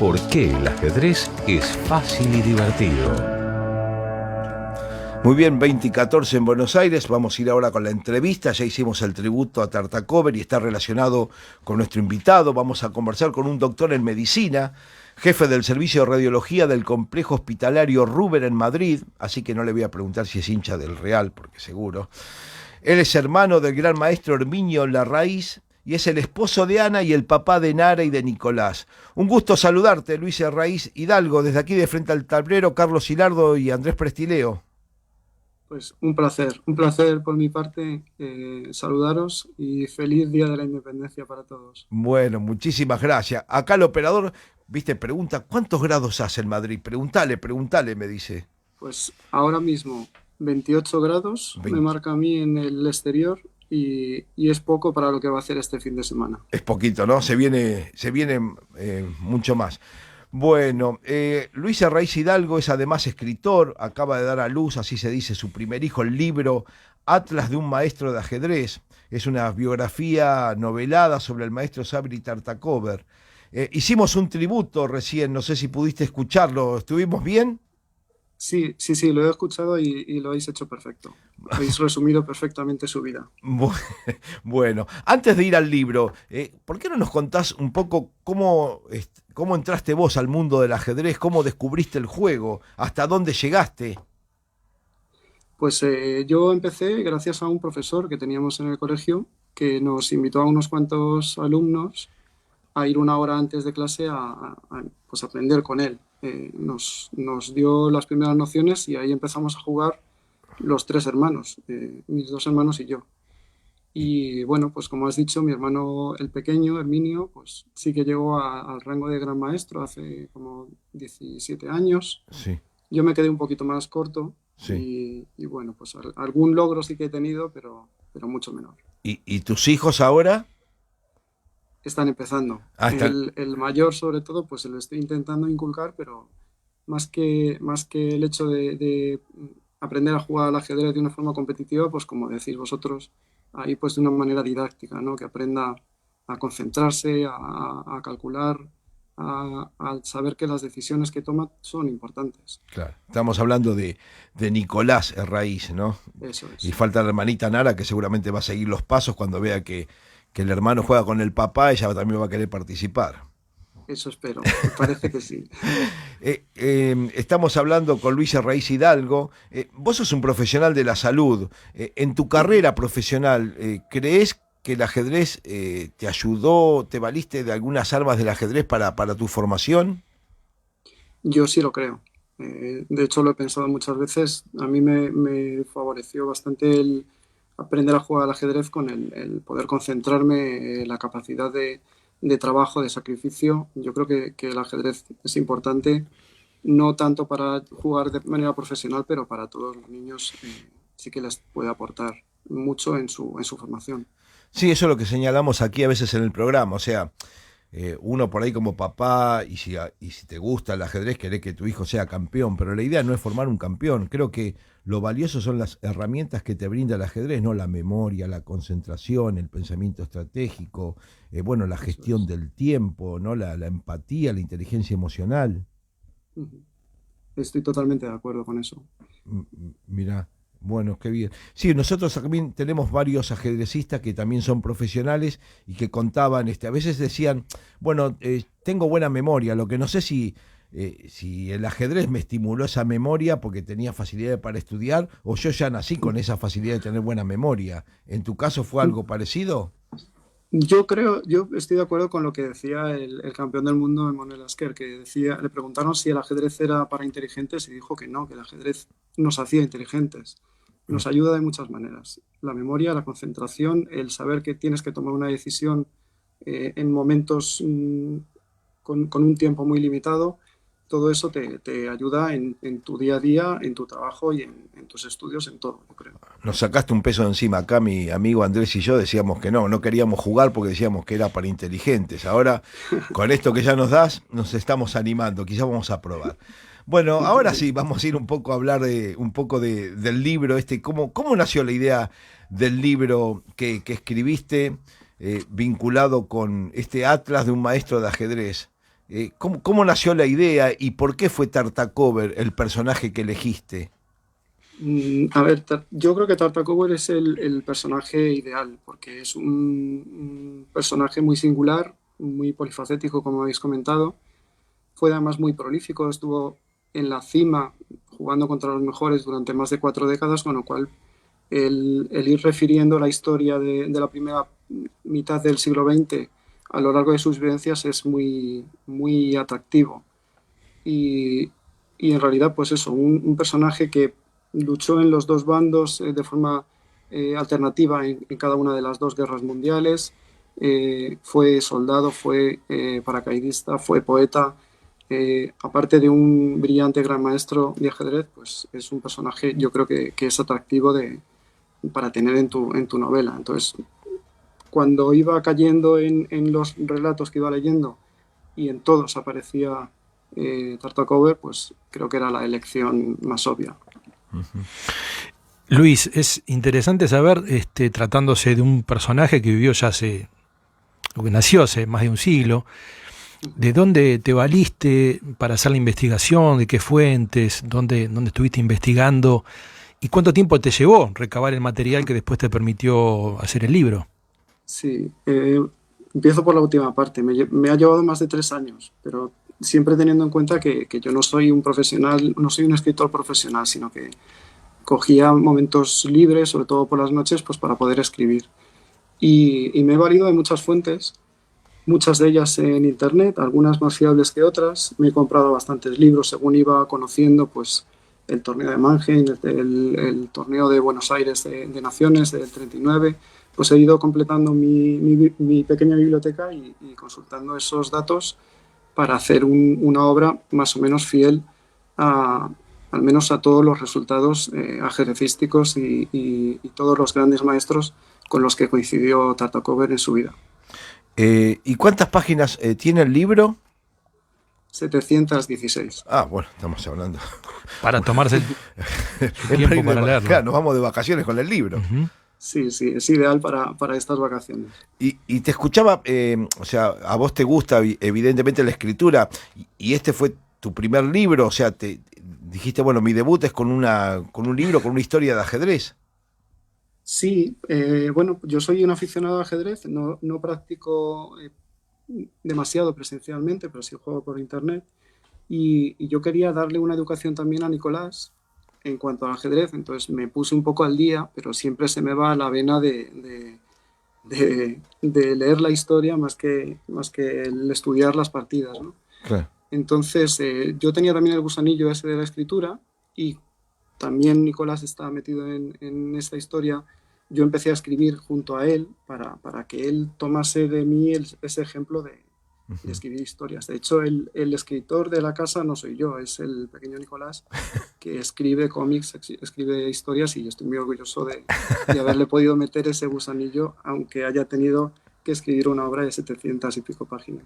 ¿Por qué el ajedrez es fácil y divertido? Muy bien, 20 y 14 en Buenos Aires. Vamos a ir ahora con la entrevista. Ya hicimos el tributo a Tartakover y está relacionado con nuestro invitado. Vamos a conversar con un doctor en medicina, jefe del servicio de radiología del complejo hospitalario Ruber en Madrid. Así que no le voy a preguntar si es hincha del Real, porque seguro. Él es hermano del gran maestro Herminio Larraíz y es el esposo de Ana y el papá de Nara y de Nicolás. Un gusto saludarte, Luis Larraíz Hidalgo, desde aquí de frente al tablero, Carlos Hilardo y Andrés Prestileo. Pues un placer por mi parte saludaros y feliz Día de la Independencia para todos. Bueno, muchísimas gracias. Acá el operador, viste, pregunta, ¿cuántos grados hace en Madrid? Pregúntale, me dice. Pues ahora mismo 28 grados 20. me marca a mí en el exterior y es poco para lo que va a hacer este fin de semana. Es poquito, ¿no? Se viene mucho más. Bueno, Luis Larraíz Hidalgo es además escritor, acaba de dar a luz, así se dice, su primer hijo, el libro Atlas de un maestro de ajedrez. Es una biografía novelada sobre el maestro Sabri Tartakover. Hicimos un tributo recién, no sé si pudiste escucharlo, ¿estuvimos bien? Sí, lo he escuchado y lo habéis hecho perfecto. Habéis resumido perfectamente su vida. Bueno, antes de ir al libro, ¿por qué no nos contás un poco cómo entraste vos al mundo del ajedrez, cómo descubriste el juego, hasta dónde llegaste? Pues yo empecé gracias a un profesor que teníamos en el colegio que nos invitó a unos cuantos alumnos a ir una hora antes de clase pues aprender con él. Nos dio las primeras nociones y ahí empezamos a jugar los tres hermanos, mis dos hermanos y yo. Y bueno, pues como has dicho, mi hermano el pequeño, Herminio, pues sí que llegó al rango de gran maestro hace como 17 años. Sí, Yo me quedé un poquito más corto sí. y bueno, pues algún logro sí que he tenido, pero mucho menor. ¿Y tus hijos ahora? Están empezando. El mayor, sobre todo, pues se lo estoy intentando inculcar, pero más que el hecho de aprender a jugar al ajedrez de una forma competitiva, pues como decís vosotros, ahí pues de una manera didáctica, ¿no? Que aprenda a concentrarse, a calcular, a saber que las decisiones que toma son importantes. Claro, estamos hablando de Nicolás Larraíz, ¿no? Eso es. Y falta la hermanita Nara, que seguramente va a seguir los pasos cuando vea que el hermano juega con el papá, ella también va a querer participar. Eso espero, me parece que sí. Estamos hablando con Luis Larraíz Hidalgo. Vos sos un profesional de la salud. En tu carrera profesional, ¿creés que el ajedrez te ayudó, te valiste de algunas armas del ajedrez para tu formación? Yo sí lo creo. De hecho, lo he pensado muchas veces. A mí me favoreció bastante el aprender a jugar al ajedrez con el poder concentrarme, la capacidad de trabajo, de sacrificio. Yo creo que el ajedrez es importante, no tanto para jugar de manera profesional, pero para todos los niños sí que les puede aportar mucho en su formación. Sí, eso es lo que señalamos aquí a veces en el programa. O sea, uno por ahí como papá, y si te gusta el ajedrez, querés que tu hijo sea campeón, pero la idea no es formar un campeón. Creo que lo valioso son las herramientas que te brinda el ajedrez, ¿no? La memoria, la concentración, el pensamiento estratégico, bueno, la gestión del tiempo, ¿no? La empatía, la inteligencia emocional. Estoy totalmente de acuerdo con eso. Mirá. Bueno, qué bien. Sí, nosotros también tenemos varios ajedrecistas que también son profesionales y que contaban, a veces decían, bueno, tengo buena memoria, lo que no sé si el ajedrez me estimuló esa memoria porque tenía facilidad para estudiar o yo ya nací con esa facilidad de tener buena memoria. ¿En tu caso fue algo parecido? Yo estoy de acuerdo con lo que decía el campeón del mundo, Emmanuel Asker, que decía, le preguntaron si el ajedrez era para inteligentes y dijo que no, que el ajedrez nos hacía inteligentes. Nos ayuda de muchas maneras. La memoria, la concentración, el saber que tienes que tomar una decisión en momentos con un tiempo muy limitado, todo eso te ayuda en tu día a día, en tu trabajo y en tus estudios, en todo, yo creo. Nos sacaste un peso de encima. Acá mi amigo Andrés y yo decíamos que no queríamos jugar porque decíamos que era para inteligentes. Ahora, con esto que ya nos das, nos estamos animando, quizás vamos a probar. Bueno, ahora sí, vamos a ir un poco a hablar del libro ¿Cómo nació la idea del libro que escribiste vinculado con este Atlas de un maestro de ajedrez? ¿Cómo nació la idea y por qué fue Tartacover el personaje que elegiste? A ver, yo creo que Tartacover es el personaje ideal, porque es un personaje muy singular, muy polifacético, como habéis comentado. Fue además muy prolífico, estuvo en la cima jugando contra los mejores durante más de 4 décadas, con lo cual el ir refiriendo la historia de la primera mitad del siglo XX a lo largo de sus vivencias es muy, muy atractivo. Y, y en realidad, pues eso, un personaje que luchó en los dos bandos de forma alternativa en cada una de las dos guerras mundiales, fue soldado, fue paracaidista, fue poeta. Aparte de un brillante gran maestro de ajedrez, pues es un personaje, yo creo que es atractivo para tener en tu novela. Entonces, cuando iba cayendo en los relatos que iba leyendo y en todos aparecía Tartacover, pues creo que era la elección más obvia. Luis, es interesante saber, tratándose de un personaje que vivió ya o que nació hace más de un siglo, ¿de dónde te valiste para hacer la investigación? ¿De qué fuentes? ¿Dónde estuviste investigando? ¿Y cuánto tiempo te llevó recabar el material que después te permitió hacer el libro? Sí, empiezo por la última parte. Me ha llevado más de 3 años, pero siempre teniendo en cuenta que yo no soy un profesional, no soy un escritor profesional, sino que cogía momentos libres, sobre todo por las noches, pues para poder escribir. Y me he valido de muchas fuentes, muchas de ellas en internet, algunas más fiables que otras. Me he comprado bastantes libros según iba conociendo, pues el torneo de Mannheim, el torneo de Buenos Aires de Naciones del 39. Pues he ido completando mi pequeña biblioteca y consultando esos datos para hacer una obra más o menos fiel al menos a todos los resultados ajedrecísticos y todos los grandes maestros con los que coincidió Tartacover en su vida. ¿Y cuántas páginas tiene el libro? 716. Ah, bueno, estamos hablando. Para tomarse el tiempo para leerlo. Claro, nos vamos de vacaciones con el libro. Uh-huh. Sí, es ideal para estas vacaciones. Y te escuchaba, o sea, a vos te gusta evidentemente la escritura, y este fue tu primer libro, o sea, te dijiste, bueno, mi debut es con un libro, con una historia de ajedrez. Sí, bueno, yo soy un aficionado al ajedrez, no practico demasiado presencialmente, pero sí juego por internet, y yo quería darle una educación también a Nicolás en cuanto al ajedrez, entonces me puse un poco al día, pero siempre se me va la vena de leer la historia más que el estudiar las partidas, ¿no? Claro. Entonces yo tenía también el gusanillo ese de la escritura y también Nicolás estaba metido en esta historia. Yo empecé a escribir junto a él para que él tomase de mí ese ejemplo de escribir historias. De hecho, el escritor de la casa no soy yo, es el pequeño Nicolás, que escribe cómics, escribe historias, y yo estoy muy orgulloso de haberle podido meter ese gusanillo, aunque haya tenido que escribir una obra de 700 y pico páginas.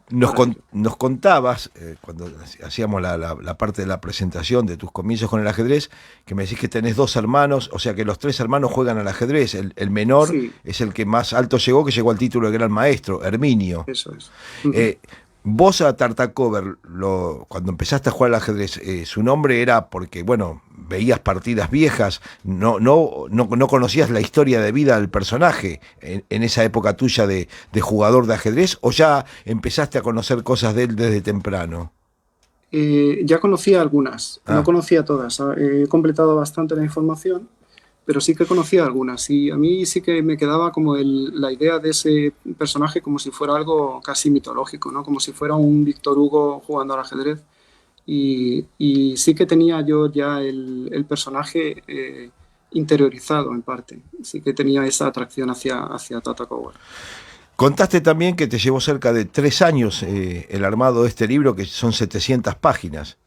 Nos contabas, cuando hacíamos la parte de la presentación de tus comienzos con el ajedrez, que me decís que tenés 2 hermanos, o sea que los 3 hermanos juegan al ajedrez. El menor Sí. es el que más alto llegó, que llegó al título de gran maestro, Herminio. Eso es. Vos a Tartacover, cuando empezaste a jugar al ajedrez, su nombre era porque, bueno, veías partidas viejas, no conocías la historia de vida del personaje en esa época tuya de jugador de ajedrez, o ya empezaste a conocer cosas de él desde temprano. Ya conocía algunas, no conocía todas. He completado bastante la información, pero sí que conocía algunas. Y a mí sí que me quedaba como la idea de ese personaje como si fuera algo casi mitológico, ¿no? Como si fuera un Víctor Hugo jugando al ajedrez. Y sí que tenía yo ya el personaje interiorizado en parte. Sí que tenía esa atracción hacia Tartacover. Contaste también que te llevó cerca de 3 años el armado de este libro, que son 700 páginas.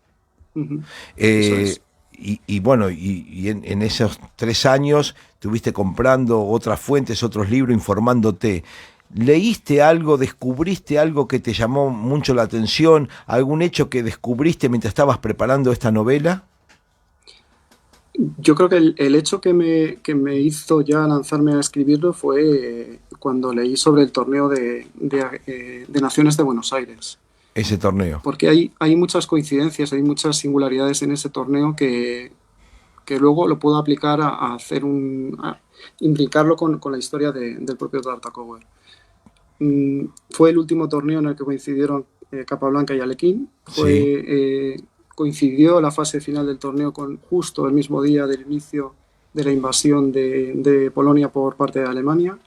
Uh-huh. Eso es. Y bueno, y en esos 3 años estuviste comprando otras fuentes, otros libros, informándote. ¿Leíste algo, descubriste algo que te llamó mucho la atención? ¿Algún hecho que descubriste mientras estabas preparando esta novela? Yo creo que el hecho que me hizo ya lanzarme a escribirlo fue cuando leí sobre el torneo de Naciones de Buenos Aires. ese torneo. Porque hay muchas coincidencias, hay muchas singularidades en ese torneo que luego lo puedo aplicar a hacer implicarlo con la historia del propio Tartakower. Fue el último torneo en el que coincidieron Capablanca y Alekhine. Coincidió la fase final del torneo con justo el mismo día del inicio de la invasión de Polonia por parte de Alemania.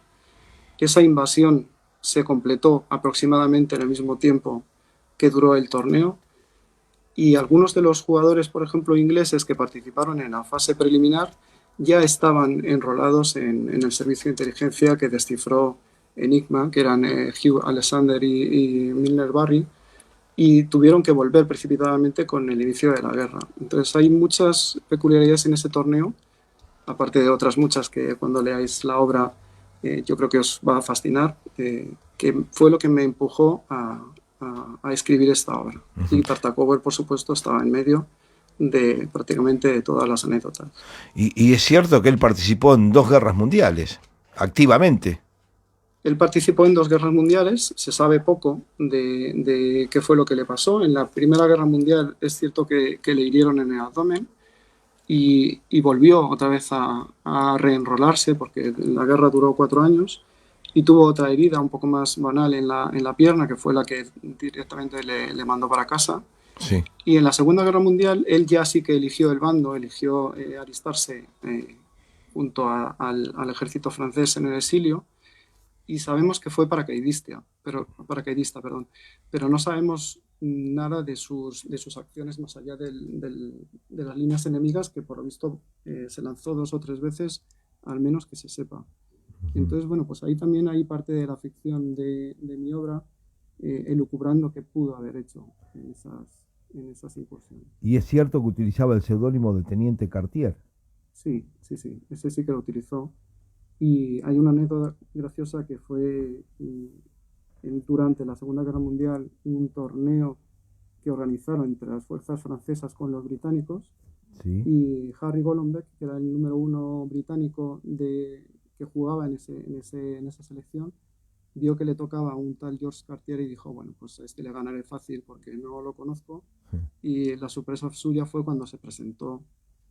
Esa invasión se completó aproximadamente en el mismo tiempo que duró el torneo, y algunos de los jugadores, por ejemplo, ingleses que participaron en la fase preliminar ya estaban enrolados en el servicio de inteligencia que descifró Enigma, que eran Hugh Alexander y Milner Barry, y tuvieron que volver precipitadamente con el inicio de la guerra. Entonces hay muchas peculiaridades en ese torneo, aparte de otras muchas que cuando leáis la obra yo creo que os va a fascinar, que fue lo que me empujó a escribir esta obra. Y Tartakower, por supuesto, estaba en medio de prácticamente todas las anécdotas. Y es cierto que él participó en 2 guerras mundiales, activamente. Él participó en 2 guerras mundiales, se sabe poco de qué fue lo que le pasó. En la Primera Guerra Mundial es cierto que le hirieron en el abdomen y volvió otra vez a reenrolarse, porque la guerra duró 4 años, y tuvo otra herida un poco más banal en la pierna, que fue la que directamente le mandó para casa. Sí. Y en la Segunda Guerra Mundial él ya sí que eligió el bando, eligió alistarse junto al ejército francés en el exilio, y sabemos que fue paracaidista, pero no sabemos nada de sus acciones más allá de las líneas enemigas, que por lo visto se lanzó 2 o 3 veces, al menos que se sepa. Entonces, bueno, pues ahí también hay parte de la ficción de mi obra, elucubrando qué pudo haber hecho en esas incursiones. Y es cierto que utilizaba el seudónimo de Teniente Cartier. Sí, ese sí que lo utilizó. Y hay una anécdota graciosa que fue durante la Segunda Guerra Mundial, un torneo que organizaron entre las fuerzas francesas con los británicos. Sí. Y Harry Golombek, que era el número 1 británico que jugaba en esa selección, vio que le tocaba a un tal George Cartier y dijo, bueno, pues le ganaré fácil porque no lo conozco. Y la sorpresa suya fue cuando se presentó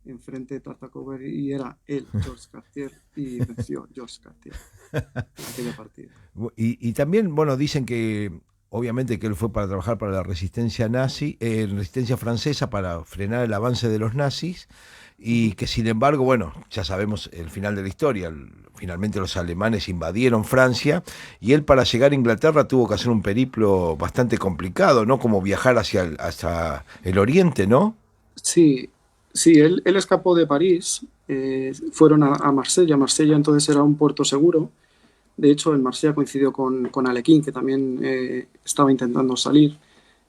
enfrente de Tartakower y era él, George Cartier, y venció George Cartier en aquella partida. Y también, bueno, dicen que obviamente que él fue para trabajar para la resistencia resistencia francesa, para frenar el avance de los nazis, y que sin embargo, bueno, ya sabemos el final de la historia, finalmente los alemanes invadieron Francia, y él para llegar a Inglaterra tuvo que hacer un periplo bastante complicado, ¿no? Como viajar hasta el oriente, ¿no? Sí, él escapó de París, fueron a Marsella. Marsella entonces era un puerto seguro. De hecho, en Marsella coincidió con Alekhine, que también estaba intentando salir,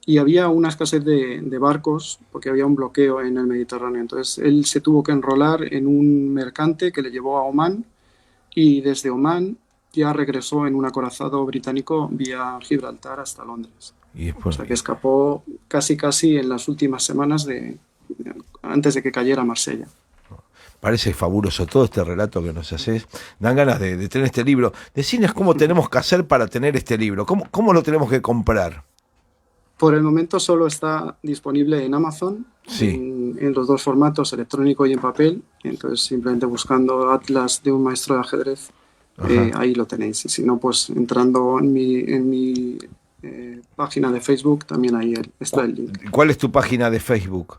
y había una escasez de barcos porque había un bloqueo en el Mediterráneo. Entonces él se tuvo que enrolar en un mercante que le llevó a Omán, y desde Omán ya regresó en un acorazado británico vía Gibraltar hasta Londres. Y después, o sea que escapó casi en las últimas semanas antes de que cayera Marsella. Parece fabuloso todo este relato que nos haces. Dan ganas de tener este libro. Decinos cómo tenemos que hacer para tener este libro. ¿Cómo lo tenemos que comprar? Por el momento solo está disponible en Amazon, sí, en los 2 formatos, electrónico y en papel. Entonces, simplemente buscando Atlas de un maestro de ajedrez, ahí lo tenéis. Y si no, pues entrando en mi página de Facebook, también ahí está el link. ¿Cuál es tu página de Facebook?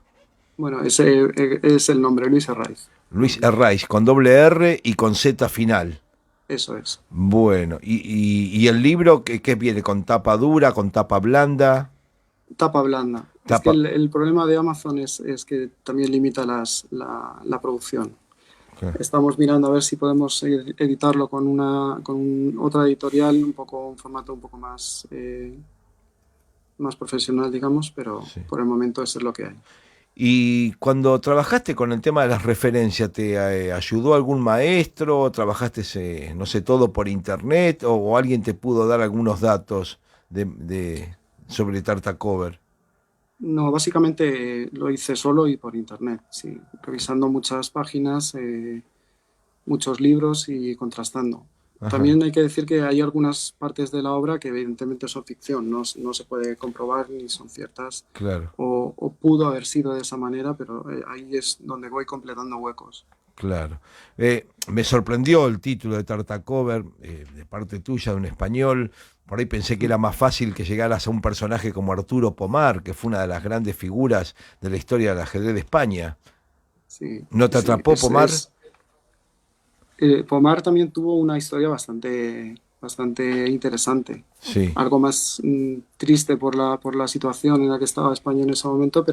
Bueno, ese es el nombre, Luis Herraiz. Luis Herraiz, con doble R y con Z final. Eso es. Bueno, ¿y el libro qué viene? ¿Con tapa dura, con tapa blanda? Tapa blanda. Es que el problema de Amazon es que también limita la producción. Okay. Estamos mirando a ver si podemos editarlo con otra editorial, un formato un poco más profesional, digamos, pero sí, por el momento eso es lo que hay. Y cuando trabajaste con el tema de las referencias, ¿te ayudó algún maestro? ¿Trabajaste, no sé, todo por internet? ¿O alguien te pudo dar algunos datos sobre Tartakower? No, básicamente lo hice solo y por internet, sí, revisando muchas páginas, muchos libros y contrastando. También hay que decir que hay algunas partes de la obra que evidentemente son ficción, no se puede comprobar ni son ciertas, Claro, o pudo haber sido de esa manera, pero ahí es donde voy completando huecos. claro. Me sorprendió el título de Tartacover, de parte tuya, de un español. Por ahí pensé que era más fácil que llegaras a un personaje como Arturo Pomar, que fue una de las grandes figuras de la historia del ajedrez de España. Sí, ¿No te sí, atrapó Pomar? Pomar también tuvo una historia bastante interesante. Sí. Algo más triste por la situación en la que estaba España en ese momento,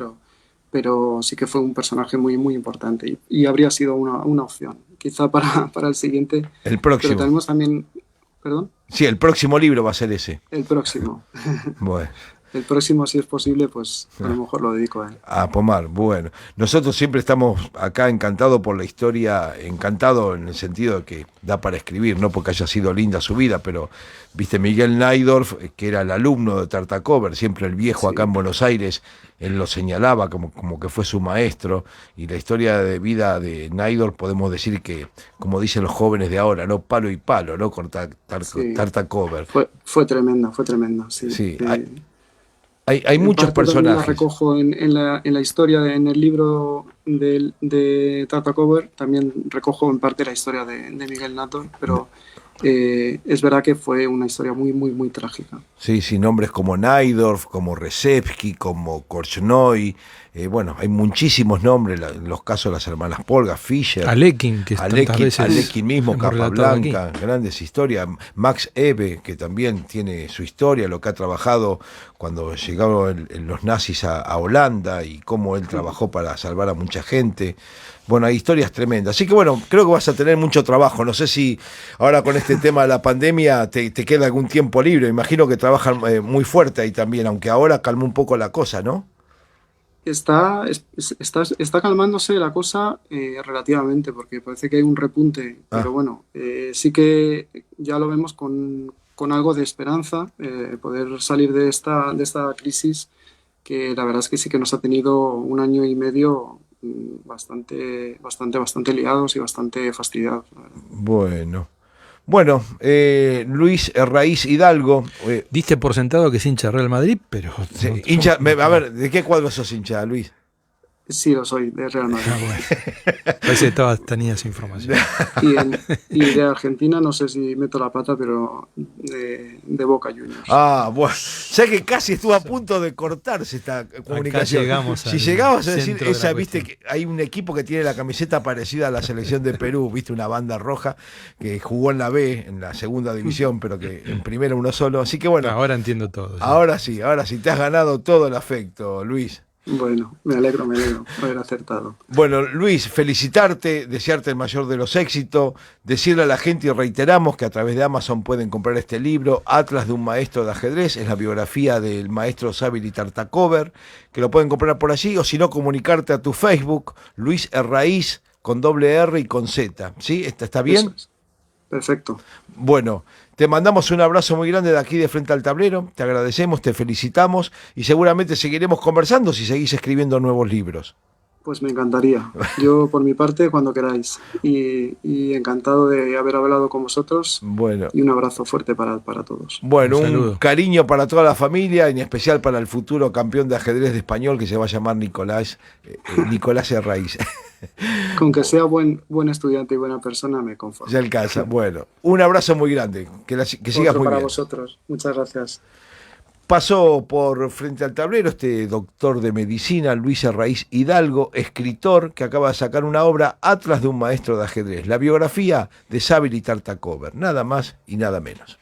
pero sí que fue un personaje muy importante y habría sido una opción, quizá para el siguiente. El Pero próximo. tenemos también, perdón, Sí, el próximo libro va a ser ese. el próximo. Bueno. El próximo, si es posible, pues a lo mejor lo dedico a él. A Pomar, bueno. Nosotros siempre estamos acá encantados por la historia, encantado en el sentido de que da para escribir, no porque haya sido linda su vida, pero, viste, Miguel Najdorf, que era el alumno de Tartacover, siempre el viejo Sí. acá en Buenos Aires, él lo señalaba como que fue su maestro, y la historia de vida de Najdorf podemos decir que, como dicen los jóvenes de ahora, no palo y palo, ¿no? Con Sí. Tartacover. Fue tremenda, sí. Sí, hay En muchos parte también la personajes. recojo en la historia, en el libro de Tartacover, también recojo en parte la historia de Miguel Nato, pero es verdad que fue una historia muy trágica. Sí, sí, nombres como Najdorf, como Rzepski, como Korchnoi, bueno, hay muchísimos nombres, en los casos de las hermanas Polga, Fischer, Alekhine, que tantas veces Alekhine mismo, hemos Capa relatado aquí. Blanca, grandes historias, Max Ebe, que también tiene su historia, lo que ha trabajado cuando llegaron los nazis a Holanda y cómo él trabajó para salvar a mucha gente. Bueno, hay historias tremendas. Así que bueno, creo que vas a tener mucho trabajo. No sé si ahora con este tema de la pandemia te queda algún tiempo libre. Imagino que trabajan muy fuerte ahí también, aunque ahora calmó un poco la cosa, ¿no? Está calmándose la cosa relativamente, porque parece que hay un repunte, pero bueno, sí que ya lo vemos con algo de esperanza, poder salir de esta crisis, que la verdad es que sí que nos ha tenido un año y medio bastante liados y bastante fastidiados, la verdad. Bueno, Luis Herraíz Hidalgo. Diste por sentado que es hincha de Real Madrid, pero... Hincha, a ver, ¿de qué cuadro sos hincha, Luis? Sí, lo soy, de Real Madrid. Parece que tenía esa información. Y de Argentina, no sé si meto la pata, pero de Boca Juniors. Bueno, sé que casi estuvo a punto de cortarse esta comunicación. Si llegabas a decir esa, viste que hay un equipo que tiene la camiseta parecida a la selección de Perú, viste, una banda roja que jugó en la B, en la segunda división, pero que en primera uno solo. Así que bueno. Ahora entiendo todo. Ahora sí, te has ganado todo el afecto, Luis. Bueno, me alegro haber acertado. Bueno, Luis, felicitarte, desearte el mayor de los éxitos, decirle a la gente y reiteramos que a través de Amazon pueden comprar este libro, Atlas de un maestro de ajedrez, es la biografía del maestro Savili Tartacover, que lo pueden comprar por allí, o si no, comunicarte a tu Facebook, Luis Herraíz, con doble R y con Z, ¿sí? ¿Está bien? Eso es. Perfecto. Bueno, te mandamos un abrazo muy grande de aquí de Frente al Tablero, te agradecemos, te felicitamos y seguramente seguiremos conversando si seguís escribiendo nuevos libros. Pues me encantaría. Yo por mi parte, cuando queráis. Y encantado de haber hablado con vosotros. Bueno. Y un abrazo fuerte para todos. Bueno, un cariño para toda la familia, y en especial para el futuro campeón de ajedrez de español que se va a llamar Nicolás Herraíz. Con que sea buen estudiante y buena persona me conformo. Ya alcanza. Bueno, un abrazo muy grande. Que sigas muy para bien. vosotros. Muchas gracias. Pasó por Frente al Tablero este doctor de medicina, Luis Herraíz Hidalgo, escritor que acaba de sacar una obra, Atlas de un maestro de ajedrez, la biografía de Savili Tartacover, nada más y nada menos.